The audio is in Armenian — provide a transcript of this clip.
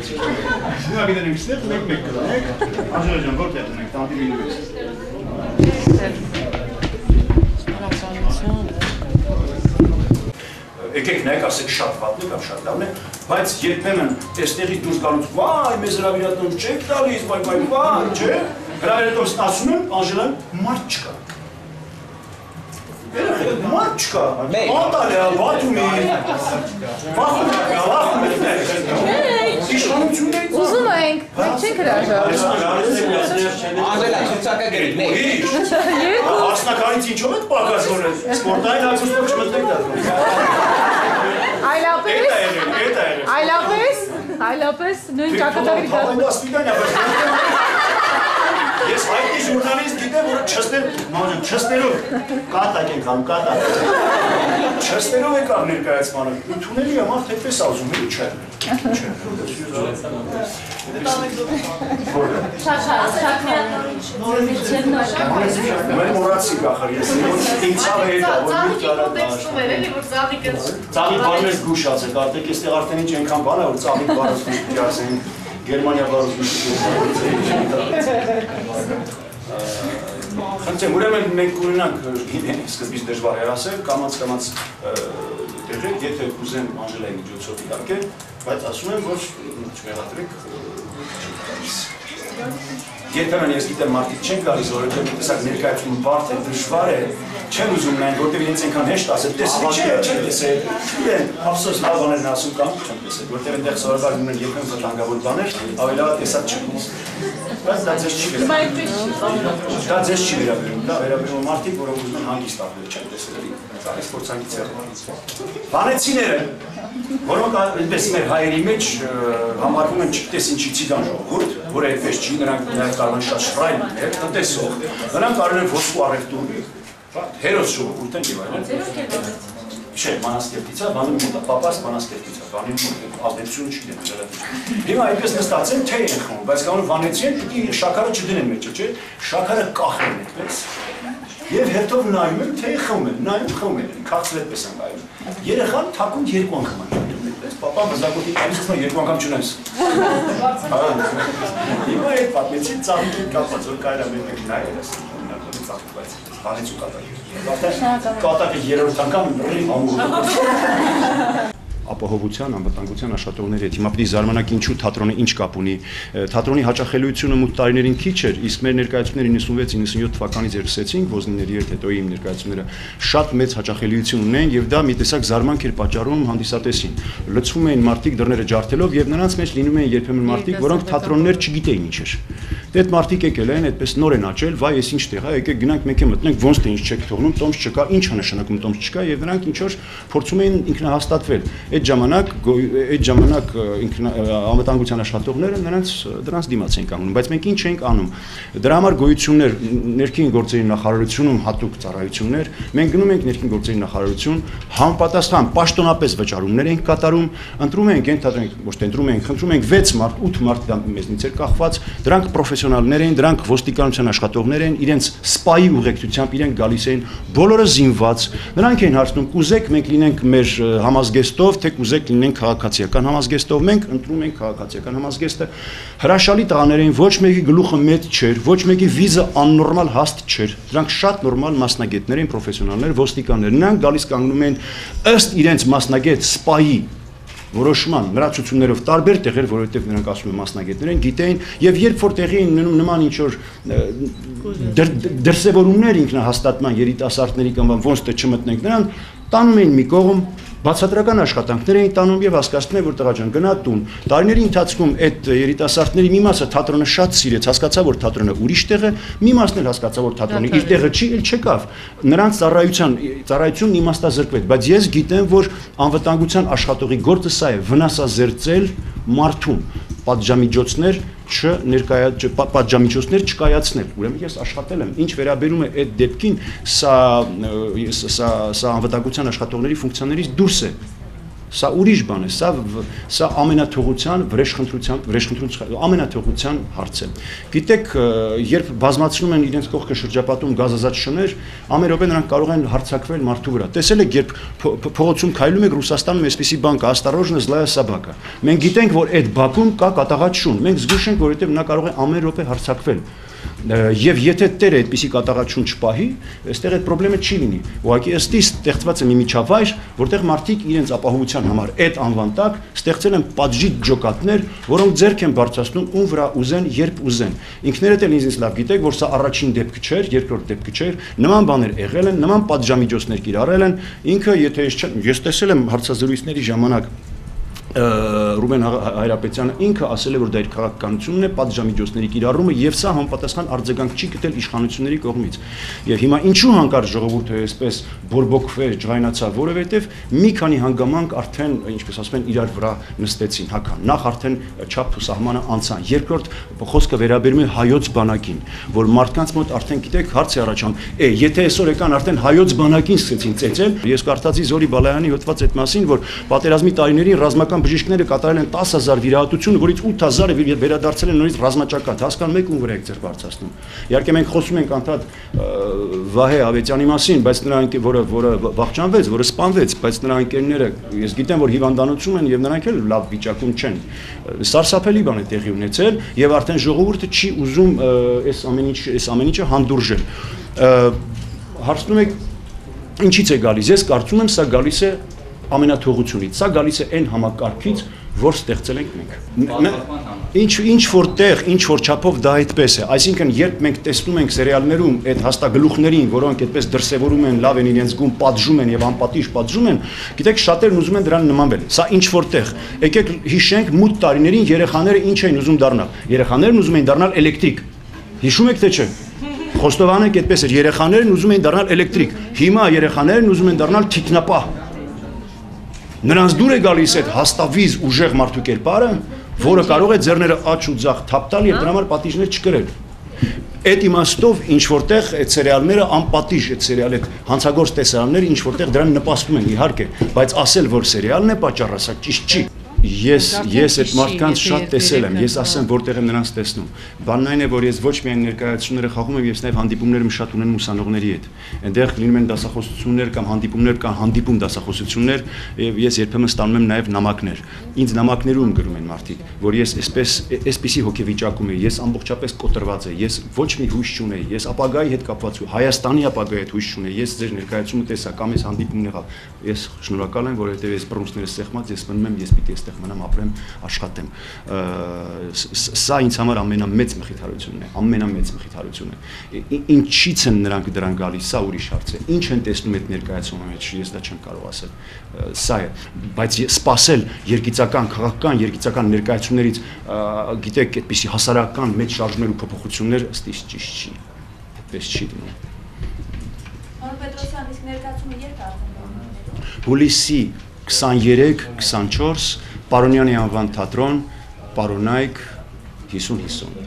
Հիմա գիտենք ստեղ մեկ կրոնեք, Անժելա ջան, որտեղ ունենք, տանտիրի նույնս։ Եկեք նայեք, ասեք շատ վատն է կամ շատ լավն է, բայց երբեմն այստեղից դուրս գալուց, վայ, մեզ հրավիրատուն չեք տալիս, վայ, չէ, հրավիրատուն ասում եմ, Անժելան, մարդ չկա։ Մարդ չկա, անտալի, բատումի, իշխանություն էի Ուզում ենք, մենք չենք հրաժարվում։ Անժելա, ցուցակը գրիր, մեկ։ Ասնակարից ինչով եք պակաս որ սպորտային ակուստով չմտնեք դա։ Այլապես, նույն ճակատագրի գազում։ Ես հայտնի ժուրնալիստ գիտեմ, որ չստերով կատակ ենք անում, կատակ։ Չստերով եք ար ներկայացմանը, թունելի է մարդ հետպես ասում, էլի չէ։ Մեր մորացի կախար, ես ինձ աղը հետ ծաղիկ բարն ես գուշած է, կարտեք ես տեղ արդեն ինչ ենքան բան է, որ ծաղիկ բարս գուշ ասեն, Գերմանիա բարս գուշ Խնդրեմ, ուրեմն մենք ունենանք սկզբից դժվար էր ասել, կամաց տեղեք, եթե կուզեմ Անժելայի միջոցով իհարկե, բայց ասում եմ, որ չմեղադրեք Երբեմն ես գիտեմ մարդիկ չեն գալիս, որովհետև տեսակ ներկայացումը բարդ է, դժվար է, չեն ուզում նայեն, որտեղ իրենց այնքան հեշտ ասել, տեսեք, չեն տեսել, իրեն ափսոս լավ բաներն ասում կամ չեն տեսել, որտեղ այնտեղ սովորաբար ունեն երբեմն վտանգավոր բաներ, ավելի լավ տեսած չեն տեսել։ Բայց դա ձեզ չի վերաբերում, դա վերաբերում մարդիկ, որոնք ուզում են հանգիստ ապրել, չեն տեսել, այս փորձանքի ցեղից։ Վանեցիները, որոնք այնպես մեր հայերի մեջ համարվում են չգիտես ինչի ցիգան ժողովուրդ, որը այդպես չի, նրանք կարող են շատ շռայլ լինել, տնտեսող, նրանք կարող են ոսկու առևտուր, հերոս ժողովուրդ են եւ այլն։ Չէ, Մանասկերտից է, բանում մոտա, պապաս Մանասկերտից է, բանում ազդեցություն չգիտեմ ժողովուրդ։ Հիմա այդպես նստած են թե են խմում, բայց կանոն վանեցի են, պիտի շաքարը չդնեն մեջը, չէ, շաքարը կախեն այդպես։ Եվ հետով նայում են, թե խմում են, նայում խմում են, քաղցրետպես են նայում։ Երեխան թակուն երկու անգամ անջատում այդպես, պապան բզակոտի տալիս ասում է երկու անգամ չունես։ Հիմա այդ պատմեցի ծաղիկի կապված, որ կարելի է մեկ նայել ես, ծաղիկ, բայց հանեցու կատակ։ Կատակը երրորդ անգամ ամուր։ Ապահովության, անվտանգության աշխատողների հետ։ Հիմա պիտի զարմանաք ինչու թատրոնը ինչ կապ ունի։ Թատրոնի հաճախելիությունը մութ տարիներին քիչ էր, իսկ մեր ներկայացումները 96-97 թվականից սկսեցինք, Ոզնիների հետ հետո իմ ներկայացումները շատ մեծ հաճախելիություն ունեն եւ դա մի տեսակ զարմանք էր պատճառում հանդիսատեսին։ Լցվում էին մարդիկ դռները ջարդելով եւ նրանց մեջ լինում էին երբեմն մարդիկ, որոնք թատրոններ չգիտեին ինչ էր։ Այդ մարդիկ եկել են, այդպես նոր են աճել, վայ, ես ինչ տեղ է, եկեք գնանք մեկ է մտնենք, ոնց թե ինչ չեք թողնում, տոմս չկա, ինչ է նշանակում տոմս չկա եւ նրանք ինչ որ փորձում էին ինքնահաստատվել։ Այդ ժամանակ անվտանգության աշխատողները դրանց դիմաց են կանգնում, բայց մենք ինչ ենք անում։ Դրա համար գոյություններ ներքին գործերի նախարարությունում հատուկ ծառայություններ, մենք գնում ենք ներքին գործերի նախարարություն, համապատասխան պաշտոնապես վճարումներ ենք կատարում, ընտրում ենք, ենթադրենք, ոչ թե ընտրում ենք, խնդրում ենք 6 մարդ, 8 մարդ մեզնից էր կախված, դրանք պրոֆեսիոնալներ են, դրանք ոստիկանության աշխատողներ են, իրենց սպայի ուղեկցությամբ իրենք գալիս են, բոլորը զինված, նրանք են հարցնում, կուզեք մենք լինենք մեր համազգեստով, թե կուզեք լինենք քաղաքացիական համազգեստով, մենք ընտրում ենք քաղաքացիական համազգեստը, հրաշալի տղաներ էին, ոչ մեկի գլուխը մեծ չէր, ոչ մեկի վիզը աննորմալ հաստ չէր, դրանք շատ նորմալ մասնագետներ են, պրոֆեսիոնալներ, ոստիկաններ, նրանք գալիս կանգնում են ըստ իրենց մասնագետ սպայի որոշման լրացություններով տարբեր տեղեր, որովհետև նրանք ասում են մասնագետներ են, գիտեին, եւ երբ որ տեղի են ունենում նման ինչ որ դրսևորումներ ինքնահաստատման երիտասարդների կամ ոնց թե չմտնենք նրան, տանում էին մի կողմ, բացատրական աշխատանքներ էին տանում եւ հասկացնում են, որ տղա ջան գնա տուն։ Տարիների ընթացքում այդ երիտասարդների մի մասը թատրոնը շատ սիրեց, հասկացավ, որ թատրոնը ուրիշ տեղ է, մի մասն էլ հասկացավ, որ թատրոնը իր տեղը չի, էլ չեկավ։ Նրանց ծառայությունն իմաստազրկվեց, բայց ես գիտեմ, որ անվտանգության աշխատողի գործը սա է, վնասազերծել մարդուն, պատժամիջոցներ չկայացնել։ Ուրեմն ես աշխատել եմ, ինչ վերաբերում է այդ դեպքին, սա անվտանգության աշխատողների ֆունկցիաներից դուրս է։ Սա ուրիշ բան է, սա ամենաթողության վրեժխնդրության ամենաթողության հարց է։ Գիտեք, երբ բազմացնում են իրենց կողքը շրջապատում գազազատ շներ, ամեն րոպե նրանք կարող են հարձակվել մարդու վրա։ Տեսել եք, երբ փողոցում քայլում եք Ռուսաստանում այսպիսի բան կա, «Осторожно, злая собака»։ Մենք գիտենք, որ այդ բակում կա կատաղած շուն։ Մենք զգուշ ենք, որովհետև նա կարող է ամեն րոպե հարձակվել։ Եվ եթե տերը այդպիսի կատաղաչուն չպահի, այստեղ այդ խնդրեմը չի լինի։ Ուղղակի ըստի ստեղծված է մի միջավայր, որտեղ մարդիկ իրենց ապահովության համար այդ անվան տակ ստեղծել են պատժիչ ջոկատներ, որոնք ձեռք են բարձրացնում ում վրա ուզեն, երբ ուզեն։ Ինքներդ էլ ինձ լավ գիտեք, որ սա առաջին դեպքը չէր, երկրորդ դեպքը չէր, նման բաներ եղել են, նման պատժամիջոցներ կիրառել են։ Ինքը, եթե ես տեսել եմ հարցազրույցների ժամանակ Ռուբեն Հայրապետյանը ինքը ասել է, որ դա իր քաղաքականությունն է, պատժամիջոցների կիրառումը եւ սա համապատասխան արձագանք չի գտել իշխանությունների կողմից։ Եվ հիմա ինչու հանկարծ ժողովուրդը այսպես բորբոքվեց, ջղայնացավ, որովհետեւ մի քանի հանգամանք արդեն, ինչպես ասում են, իրար վրա նստեցին հական։ Նախ արդեն չափ ու սահմանը անցան։ Երկրորդ խոսքը վերաբերում է հայոց բանակին, որ մարդկանց մոտ արդեն գիտեք հարց է առաջանում, եթե այսօր եկան արդեն հայոց բանակին սկսեցին ծեծել, ես կարդացի Զորի Բալայանի հոդված այդ մասին, որ պատերազմի տարիներին ռազմական բժիշկները կատարել են 10,000 վիրահատություն, որից 8,000-ը վերադարձել են նորից ռազմաճակատ, հասկանում եք ում վրա եք ձեր բարձրացնում։ Իհարկե մենք խոսում ենք անդադ Վահե Ավետյանի մասին, բայց նրա որը վախճանվեց, որը սպանվեց, բայց նրա ընկերները ես գիտեմ, որ հիվանդանոցում են եւ նրանք էլ լավ վիճակում չեն։ Սարսափելի բան է տեղի ունեցել եւ արդեն ժողովուրդը չի ուզում այս ամեն ինչը հանդուրժել։ Հարցնում եք ինչից է գալիս։ Ես կարծում եմ սա գալիս է ամենաթողությունից, սա գալիս է այն համակարգից, որ ստեղծել ենք մենք։ Ինչ որտեղ, ինչ որ չափով դա այդպես է, այսինքն երբ մենք տեսնում ենք սերիալներում այդ հաստագլուխներին, որոնք այդպես դրսևորում են, լավ են իրենց գում, պատժում են եւ անպատիժ պատժում են, գիտեք, շատերն ուզում են դրան նմանվել։ Սա ինչ որտեղ։ Եկեք հիշենք մութ տարիներին երեխաները ինչ էին ուզում դառնալ։ Երեխաներն ուզում էին դառնալ էլեկտրիկ։ Հիշում եք թե չէ։ Խոստովանենք այդպես էր, երեխաներն ուզում էին դառնալ էլեկտրիկ։ Հիմա երեխաներն ուզում են դառնալ թիկնապահ։ Նրանց դուր է գալիս այդ հաստավիզ ուժեղ մարդու կերպարը, որը կարող է ձեռները աջ ու ձախ թափտալ եւ դրա համար պատիժներ չկրել։ Այդ իմաստով ինչ որտեղ այդ սերիալները անպատիժ, այդ սերիալ այդ հանցագործ տեսարանները ինչ որտեղ դրան նպաստում են, իհարկե, բայց ասել, որ սերիալն է պատճառը, սա ճիշտ չի։ Ես այդ մարդկանց շատ տեսել եմ, ես ասեմ որտեղ եմ նրանց տեսնում։ Բանն այն է, որ ես ոչ միայն ներկայացումները խաղում եմ, ես նաև հանդիպումներ շատ ունեմ ուսանողների հետ։ Այնտեղ լինում են դասախոսություններ կամ հանդիպումներ կամ հանդիպում դասախոսություններ, եւ ես երբեմն ստանում եմ նաև նամակներ։ Ինձ նամակներում գրում են մարդիկ, որ ես այսպեսի հոգեվիճակում եմ, ես ամբողջապես կոտրված եմ, ես ոչ մի հույս չունեի, ես ապագայի հետ կապված ու Հայաստանի ապագայի հետ հույս չունեի, ես ձեր ներկայացումը տեսա կամ ես հանդիպումն եղա։ Ես շնորհակալ եմ, որովհետեւ ես բռունցքներս սեղմած, ես մնում եմ, ես պիտի այստեղ մնամ, ապրեմ, աշխատեմ։ Սա ինձ համար ամենամեծ մխիթարությունն է, ամենամեծ մխիթարությունը։ Ինչից են նրանք դրան գալիս, սա ուրիշ հարց է։ Ինչ են տեսնում այդ ներկայացումը մեջ, ես դա չեմ կարող ասել։ Սա է, բայց սпасել երգիծական, քաղաքական, երգիծական ներկայացումներից, գիտեք, այդպիսի հասարակական մեծ շարժումներ ու փոփոխություններ ըստ իս ճիշտ չի։ Այդպես չի լինում։ Պարոն Պետրոսյան, իսկ ներկայացումը երբ է արդեն։ Հուլիսի 23-24 Պարոնյանի անվան թատրոն, Պարոնայք 50-50։